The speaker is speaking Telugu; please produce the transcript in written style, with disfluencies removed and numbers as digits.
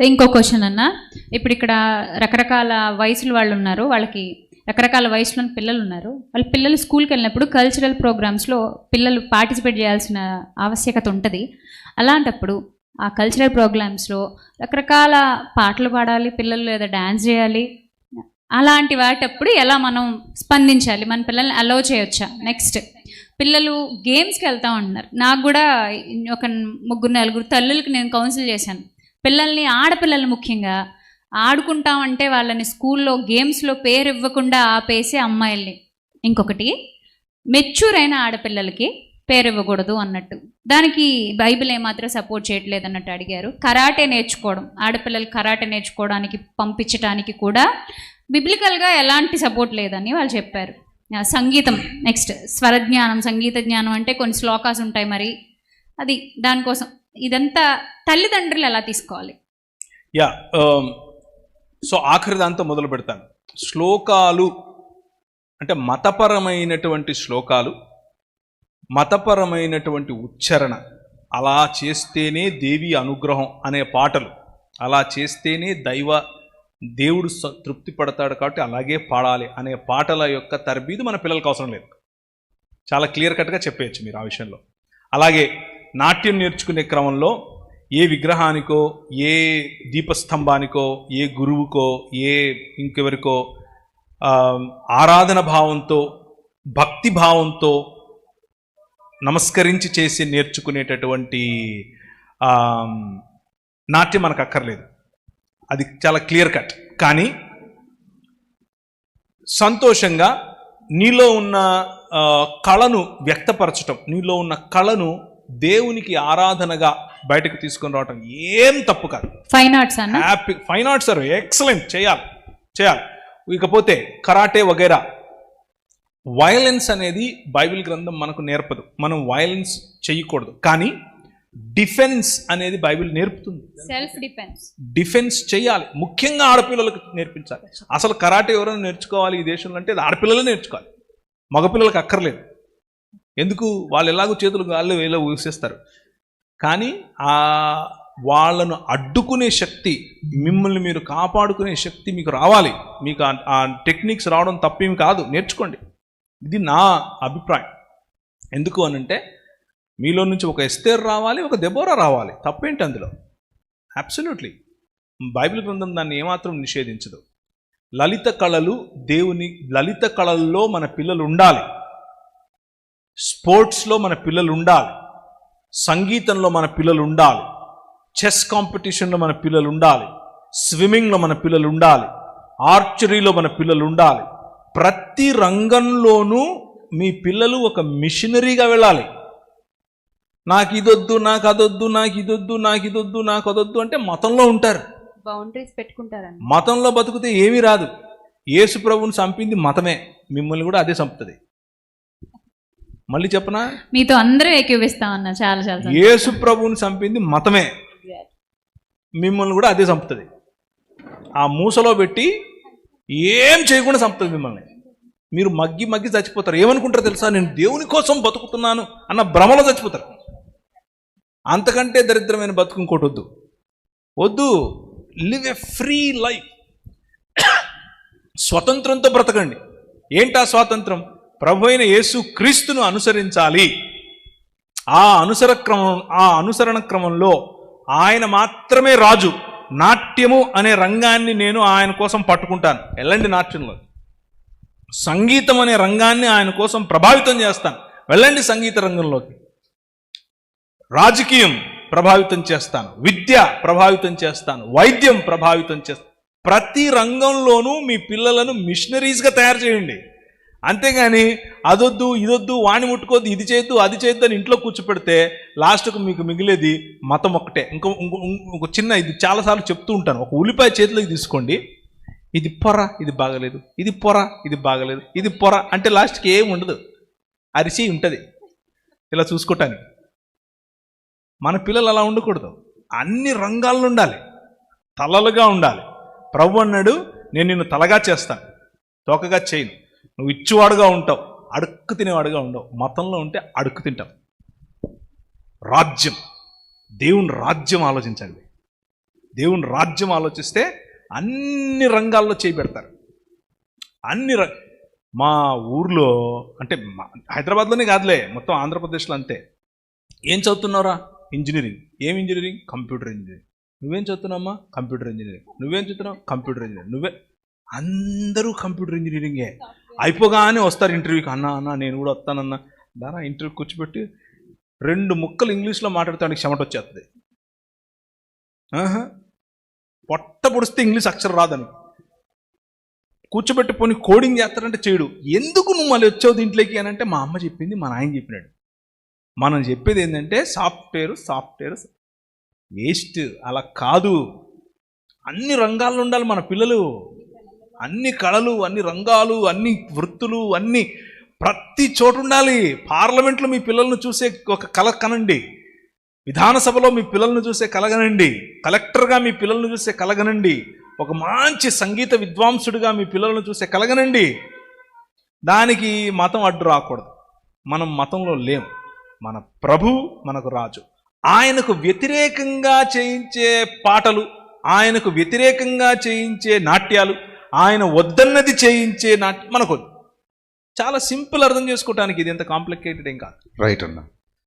ఇంకో క్వశ్చన్ అన్న, ఇప్పుడు ఇక్కడ రకరకాల వయసుల వాళ్ళు ఉన్నారు, వాళ్ళకి రకరకాల వయసులోని పిల్లలు ఉన్నారు. వాళ్ళ పిల్లలు స్కూల్కి వెళ్ళినప్పుడు కల్చరల్ ప్రోగ్రామ్స్లో పిల్లలు పార్టిసిపేట్ చేయాల్సిన ఆవశ్యకత ఉంటుంది. అలాంటప్పుడు ఆ కల్చరల్ ప్రోగ్రామ్స్లో రకరకాల పాటలు పాడాలి పిల్లలు, లేదా డ్యాన్స్ చేయాలి. అలాంటి వాటప్పుడు ఎలా మనం స్పందించాలి? మన పిల్లల్ని అలౌ చేయొచ్చా? నెక్స్ట్, పిల్లలు గేమ్స్కి వెళ్తూ ఉంటున్నారు. నాకు కూడా ఒక 3-4 తల్లులకి నేను కౌన్సిల్ చేశాను. పిల్లల్ని, ఆడపిల్లలు ముఖ్యంగా ఆడుకుంటామంటే వాళ్ళని స్కూల్లో గేమ్స్లో పేరు ఇవ్వకుండా ఆపేసి అమ్మాయిల్ని. ఇంకొకటి, మెచ్యూర్ అయిన ఆడపిల్లలకి పేరు ఇవ్వకూడదు అన్నట్టు. దానికి బైబిల్ ఏమాత్రం సపోర్ట్ చేయట్లేదు అన్నట్టు అడిగారు. కరాటే నేర్చుకోవడం, ఆడపిల్లలు కరాటే నేర్చుకోవడానికి పంపించడానికి కూడా బిబ్లికల్గా ఎలాంటి సపోర్ట్ లేదని వాళ్ళు చెప్పారు. సంగీతం, నెక్స్ట్ స్వరజ్ఞానం, సంగీత జ్ఞానం అంటే కొన్ని శ్లోకాస్ ఉంటాయి, మరి అది దానికోసం ఇదంతా తల్లిదండ్రులు ఎలా తీసుకోవాలి? సో ఆఖరి దాంతో మొదలు పెడతాను. శ్లోకాలు అంటే మతపరమైనటువంటి శ్లోకాలు, మతపరమైనటువంటి ఉచ్చారణ, అలా చేస్తేనే దేవి అనుగ్రహం అనే పాటలు, అలా చేస్తేనే దేవుడు తృప్తి పడతాడు కాబట్టి అలాగే పాడాలి అనే పాటల యొక్క తరబీదు మన పిల్లలకు అవసరం లేదు. చాలా క్లియర్ కట్గా చెప్పేయచ్చు మీరు ఆ విషయంలో. అలాగే నాట్యం నేర్చుకునే క్రమంలో ఏ విగ్రహానికో, ఏ దీపస్తంభానికో, ఏ గురువుకో, ఏ ఇంకెవరికో ఆరాధన భావంతో, భక్తి భావంతో నమస్కరించి చేసి నేర్చుకునేటటువంటి నాట్యం మనకు అక్కర్లేదు. అది చాలా క్లియర్ కట్. కానీ సంతోషంగా నీలో ఉన్న కళను వ్యక్తపరచటం, నీలో ఉన్న కళను దేవునికి ఆరాధనగా బయటకు తీసుకొని రావటం ఏం తప్పు కాదు. ఫైన్ ఆర్ట్స్ అన్న, happy fine arts are excellent, చేయాలి. ఇకపోతే కరాటే వగైరా. వయలెన్స్ అనేది బైబిల్ గ్రంథం మనకు నేర్పదు, మనం వయలెన్స్ చేయకూడదు. కానీ డిఫెన్స్ అనేది బైబిల్ నేర్పుతుంది. సెల్ఫ్ డిఫెన్స్ చేయాలి, ముఖ్యంగా ఆడపిల్లలకు నేర్పించాలి. అసలు కరాటే ఎవరైనా నేర్చుకోవాలి ఈ దేశంలో అంటే ఆడపిల్లలే నేర్చుకోవాలి, మగపిల్లలకు అక్కర్లేదు. ఎందుకు? వాళ్ళు ఎలాగో చేతులు గాల్లో వేలో ఊసేస్తారు. కానీ వాళ్ళను అడ్డుకునే శక్తి, మిమ్మల్ని మీరు కాపాడుకునే శక్తి మీకు రావాలి. మీకు ఆ టెక్నిక్స్ రావడం తప్పేమి కాదు, నేర్చుకోండి. ఇది నా అభిప్రాయం. ఎందుకు అనంటే మీలో నుంచి ఒక ఎస్తేర్ రావాలి, ఒక దెబోరా రావాలి. తప్పేంటి అందులో? అబ్సల్యూట్లీ బైబిల్ గ్రంథం దాన్ని ఏమాత్రం నిషేధించదు. లలిత కళలు, లలిత కళల్లో మన పిల్లలు ఉండాలి, స్పోర్ట్స్లో మన పిల్లలు ఉండాలి, సంగీతంలో మన పిల్లలు ఉండాలి, చెస్ కాంపిటీషన్లో మన పిల్లలు ఉండాలి, స్విమ్మింగ్లో మన పిల్లలు ఉండాలి, ఆర్చరీలో మన పిల్లలు ఉండాలి. ప్రతి రంగంలోనూ మీ పిల్లలు ఒక మిషనరీగా వెళ్ళాలి. నాకు ఇదొద్దు, నాకు అదొద్దు, నాకు ఇదొద్దు, నాకు ఇదొద్దు, నాకు అదొద్దు అంటే మతంలో ఉంటారు, బౌండరీస్ పెట్టుకుంటారు. మతంలో బతుకుతే ఏమీ రాదు. యేసు ప్రభువుని చంపింది మతమే, మిమ్మల్ని కూడా అదే చంపుతుంది. మళ్ళీ చెప్పనా? మీతో అందరూ ఏకీవిస్తామన్నా. చాలా యేసు ప్రభువుని చంపింది మతమే, మిమ్మల్ని కూడా అదే చంపుతుంది. ఆ మూసలో పెట్టి ఏం చేయకుండా చంపుతుంది మిమ్మల్ని. మీరు మగ్గి చచ్చిపోతారు. ఏమనుకుంటారు తెలుసా? నేను దేవుని కోసం బతుకుతున్నాను అన్న భ్రమలో చచ్చిపోతారు. అంతకంటే దరిద్రమైన బతుకు ఇంకోటి వద్దు. Live a free life. స్వతంత్రంతో బ్రతకండి. ఏంటా స్వాతంత్రం? ప్రభు అయిన యేసు క్రీస్తును అనుసరించాలి. ఆ అనుసరణ క్రమంలో ఆయన మాత్రమే రాజు. నాట్యము అనే రంగాన్ని నేను ఆయన కోసం పట్టుకుంటాను, వెళ్ళండి నాట్యంలో. సంగీతం అనే రంగాన్ని ఆయన కోసం ప్రభావితం చేస్తాను, వెళ్ళండి సంగీత రంగంలోకి. రాజకీయం ప్రభావితం చేస్తాను, విద్య ప్రభావితం చేస్తాను, వైద్యం ప్రభావితం చేస్తాను. ప్రతి రంగంలోనూ మీ పిల్లలను మిషనరీస్గా తయారు చేయండి. అంతేగాని అదొద్దు, ఇదొద్దు, వాణి ముట్టుకోద్దు, ఇది చేయొద్దు, అది చేయొద్దు అని ఇంట్లో కూర్చోపెడితే లాస్ట్కు మీకు మిగిలేది మతం ఒక్కటే. ఇంకో చిన్న, ఇది చాలాసార్లు చెప్తూ ఉంటాను, ఒక ఉల్లిపాయ చేతిలోకి తీసుకోండి, ఇది పొర, ఇది బాగలేదు, ఇది పొర, ఇది బాగలేదు, ఇది పొర అంటే లాస్ట్కి ఏమి ఉండదు, అరిచి ఉంటుంది ఇలా చూసుకోవటానికి. మన పిల్లలు అలా ఉండకూడదు, అన్ని రంగాల్లో ఉండాలి, తలలుగా ఉండాలి. ప్రభు అన్నాడు, నేను నిన్ను తలగా చేస్తాను, తోకగా చేయను. నువ్వు ఇచ్చువాడుగా ఉంటావు, అడుక్కు తినేవాడుగా ఉండవు. మతంలో ఉంటే అడుక్కు తింటావు. రాజ్యం, దేవుని రాజ్యం ఆలోచించండి. దేవుని రాజ్యం ఆలోచిస్తే అన్ని రంగాల్లో చేపెడతారు. మా ఊర్లో అంటే హైదరాబాద్లోనే కాదులే, మొత్తం ఆంధ్రప్రదేశ్లో అంతే. ఏం చదువుతున్నావురా? ఇంజనీరింగ్. ఏం ఇంజనీరింగ్? Computer engineering. నువ్వేం చదువుతున్నావమ్మా? Computer engineering. నువ్వేం చదువుతున్నావు? Computer engineering. అందరూ కంప్యూటర్ ఇంజనీరింగే. అయిపోగానే వస్తారు ఇంటర్వ్యూకి. అన్న నేను కూడా వస్తానన్నా. దానా ఇంటర్వ్యూ కూర్చోబెట్టి 2 ముక్కలు ఇంగ్లీష్లో మాట్లాడతానికి చెమట వచ్చేస్తుంది. పొట్ట పొడిస్తే ఇంగ్లీష్ అక్షరం రాదని కూర్చోబెట్టి పోనీ కోడింగ్ చేస్తారంటే చేయడు. ఎందుకు నువ్వు మళ్ళీ వచ్చావు దీంట్లోకి అని అంటే, మా అమ్మ చెప్పింది, మా నాయన చెప్పినాడు. మనం చెప్పేది ఏంటంటే సాఫ్ట్వేర్ వేస్ట్. అలా కాదు, అన్ని రంగాల్లో ఉండాలి మన పిల్లలు. అన్ని కళలు, అన్ని రంగాలు, అన్ని వృత్తులు, అన్ని ప్రతి చోటు ఉండాలి. పార్లమెంట్లో మీ పిల్లలను చూసే ఒక కళ కనండి, విధానసభలో మీ పిల్లలను చూసే కలగనండి, కలెక్టర్గా మీ పిల్లలను చూసే కలగనండి, ఒక మంచి సంగీత విద్వాంసుడిగా మీ పిల్లలను చూసే కలగనండి. దానికి మతం అడ్డు రాకూడదు. మనం మతంలో లేం. మన ప్రభు మనకు రాజు. ఆయనకు వ్యతిరేకంగా చేయించే పాటలు, ఆయనకు వ్యతిరేకంగా చేయించే నాట్యాలు, ఆయన వద్దన్నది చేయించే మనకు చాలా సింపుల్ అర్థం చేసుకోవటానికి. ఇది ఎంత కాంప్లికేటెడ్ ఏం కాదు. రైట్ అన్న.